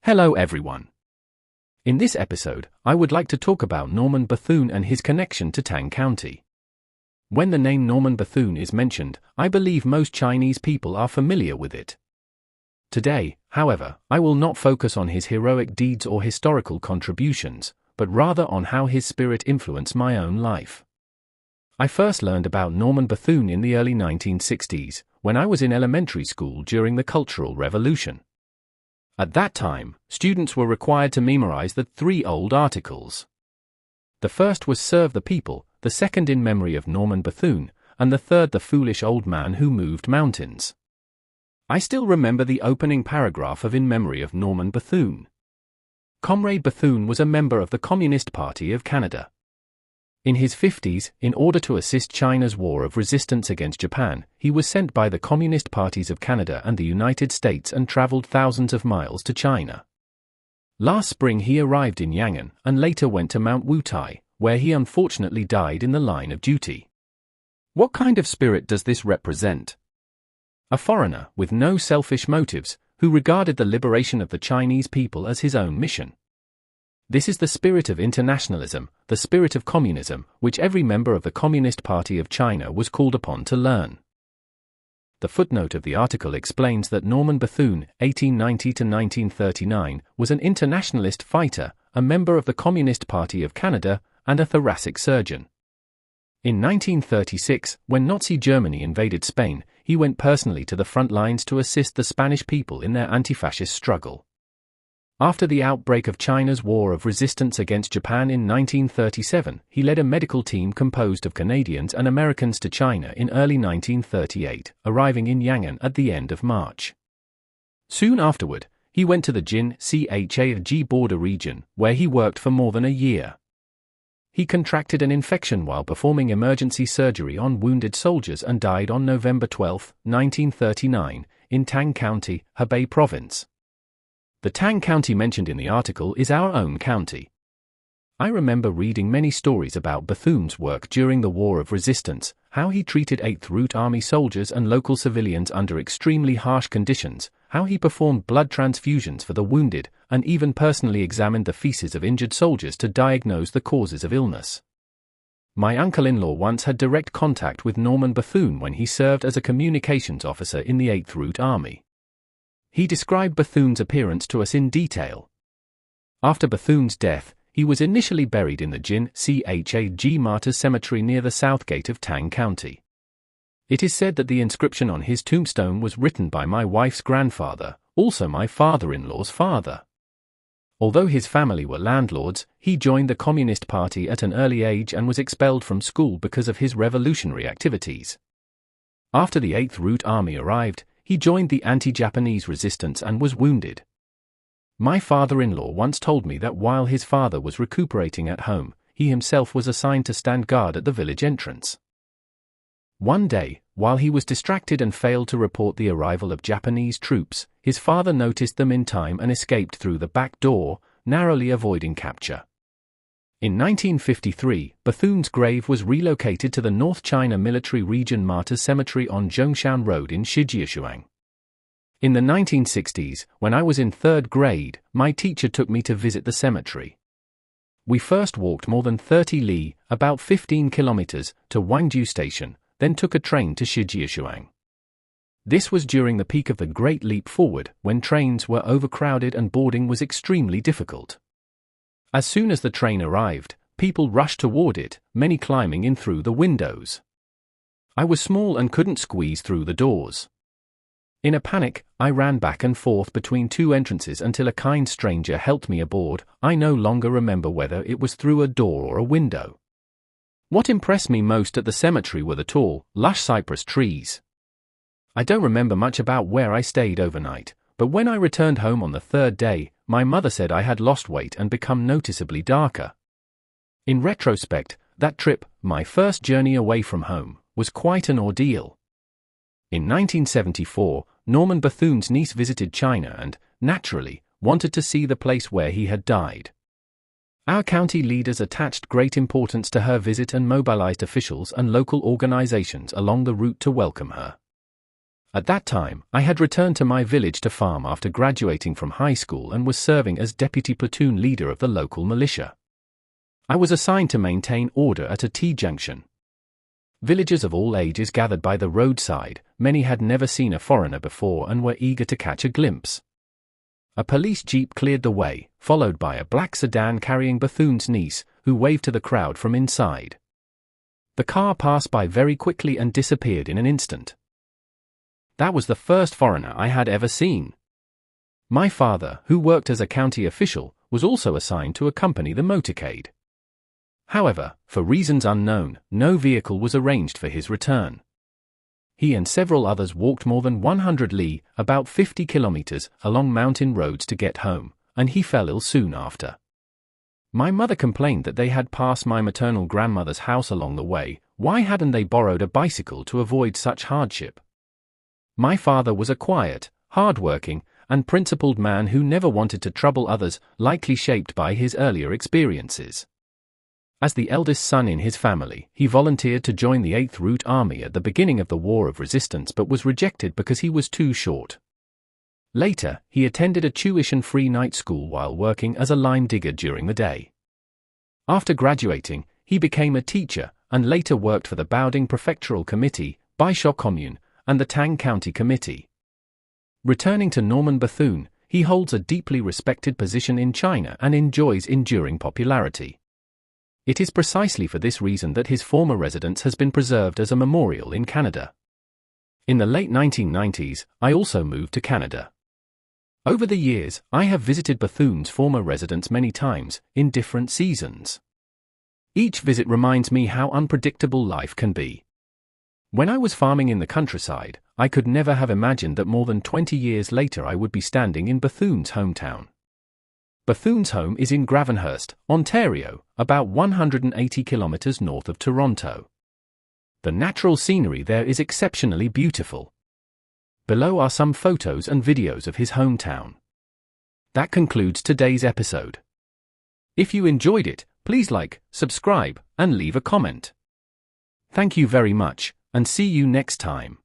Hello everyone. In this episode, I would like to talk about Norman Bethune and his connection to Tang County. When the name Norman Bethune is mentioned, I believe most Chinese people are familiar with it. Today, however, I will not focus on his heroic deeds or historical contributions, but rather on how his spirit influenced my own life. I first learned about Norman Bethune in the early 1960s, when I was in elementary school during the Cultural Revolution. At that time, students were required to memorize the 3 old articles. The first was Serve the People, the second In Memory of Norman Bethune, and the third The Foolish Old Man Who Moved Mountains. I still remember the opening paragraph of In Memory of Norman Bethune. Comrade Bethune was a member of the Communist Party of Canada. In his 50s, in order to assist China's war of resistance against Japan, he was sent by the Communist Parties of Canada and the United States and traveled thousands of miles to China. Last spring he arrived in Yangon and later went to Mount Wutai, where he unfortunately died in the line of duty. What kind of spirit does this represent? A foreigner with no selfish motives, who regarded the liberation of the Chinese people as his own mission. This is the spirit of internationalism, the spirit of communism, which every member of the Communist Party of China was called upon to learn. The footnote of the article explains that Norman Bethune, 1890 to 1939, was an internationalist fighter, a member of the Communist Party of Canada, and a thoracic surgeon. In 1936, when Nazi Germany invaded Spain, he went personally to the front lines to assist the Spanish people in their anti-fascist struggle. After the outbreak of China's war of resistance against Japan in 1937, he led a medical team composed of Canadians and Americans to China in early 1938, arriving in Yangon at the end of March. Soon afterward, he went to the Jin-Chang border region, where he worked for more than a year. He contracted an infection while performing emergency surgery on wounded soldiers and died on November 12, 1939, in Tang County, Hebei Province. The Tang County mentioned in the article is our own county. I remember reading many stories about Bethune's work during the War of Resistance, how he treated 8th Route Army soldiers and local civilians under extremely harsh conditions, how he performed blood transfusions for the wounded, and even personally examined the feces of injured soldiers to diagnose the causes of illness. My uncle-in-law once had direct contact with Norman Bethune when he served as a communications officer in the 8th Route Army. He described Bethune's appearance to us in detail. After Bethune's death, he was initially buried in the Jin-Chang Martyrs Cemetery near the south gate of Tang County. It is said that the inscription on his tombstone was written by my wife's grandfather, also my father-in-law's father. Although his family were landlords, he joined the Communist Party at an early age and was expelled from school because of his revolutionary activities. After the 8th Route Army arrived, he joined the anti-Japanese resistance and was wounded. My father-in-law once told me that while his father was recuperating at home, he himself was assigned to stand guard at the village entrance. One day, while he was distracted and failed to report the arrival of Japanese troops, his father noticed them in time and escaped through the back door, narrowly avoiding capture. In 1953, Bethune's grave was relocated to the North China Military Region Martyrs Cemetery on Zhongshan Road in Shijiashuang. In the 1960s, when I was in 3rd grade, my teacher took me to visit the cemetery. We first walked more than 30 li, about 15 kilometers, to Wangju Station, then took a train to Shijiashuang. This was during the peak of the Great Leap Forward, when trains were overcrowded and boarding was extremely difficult. As soon as the train arrived, people rushed toward it, many climbing in through the windows. I was small and couldn't squeeze through the doors. In a panic, I ran back and forth between 2 entrances until a kind stranger helped me aboard. I no longer remember whether it was through a door or a window. What impressed me most at the cemetery were the tall, lush cypress trees. I don't remember much about where I stayed overnight, but when I returned home on the 3rd day, my mother said I had lost weight and become noticeably darker. In retrospect, that trip, my first journey away from home, was quite an ordeal. In 1974, Norman Bethune's niece visited China and, naturally, wanted to see the place where he had died. Our county leaders attached great importance to her visit and mobilized officials and local organizations along the route to welcome her. At that time, I had returned to my village to farm after graduating from high school and was serving as deputy platoon leader of the local militia. I was assigned to maintain order at a T-junction. Villagers of all ages gathered by the roadside. Many had never seen a foreigner before and were eager to catch a glimpse. A police jeep cleared the way, followed by a black sedan carrying Bethune's niece, who waved to the crowd from inside. The car passed by very quickly and disappeared in an instant. That was the first foreigner I had ever seen. My father, who worked as a county official, was also assigned to accompany the motorcade. However, for reasons unknown, no vehicle was arranged for his return. He and several others walked more than 100 li, about 50 kilometers, along mountain roads to get home, and he fell ill soon after. My mother complained that they had passed my maternal grandmother's house along the way. Why hadn't they borrowed a bicycle to avoid such hardship? My father was a quiet, hard-working, and principled man who never wanted to trouble others, likely shaped by his earlier experiences. As the eldest son in his family, he volunteered to join the 8th Route Army at the beginning of the War of Resistance but was rejected because he was too short. Later, he attended a tuition-free night school while working as a lime digger during the day. After graduating, he became a teacher and later worked for the Baoding Prefectural Committee, Baisha Commune, and the Tang County Committee. Returning to Norman Bethune, he holds a deeply respected position in China and enjoys enduring popularity. It is precisely for this reason that his former residence has been preserved as a memorial in Canada. In the late 1990s, I also moved to Canada. Over the years, I have visited Bethune's former residence many times, in different seasons. Each visit reminds me how unpredictable life can be. When I was farming in the countryside, I could never have imagined that more than 20 years later I would be standing in Bethune's hometown. Bethune's home is in Gravenhurst, Ontario, about 180 kilometers north of Toronto. The natural scenery there is exceptionally beautiful. Below are some photos and videos of his hometown. That concludes today's episode. If you enjoyed it, please like, subscribe, and leave a comment. Thank you very much, and see you next time.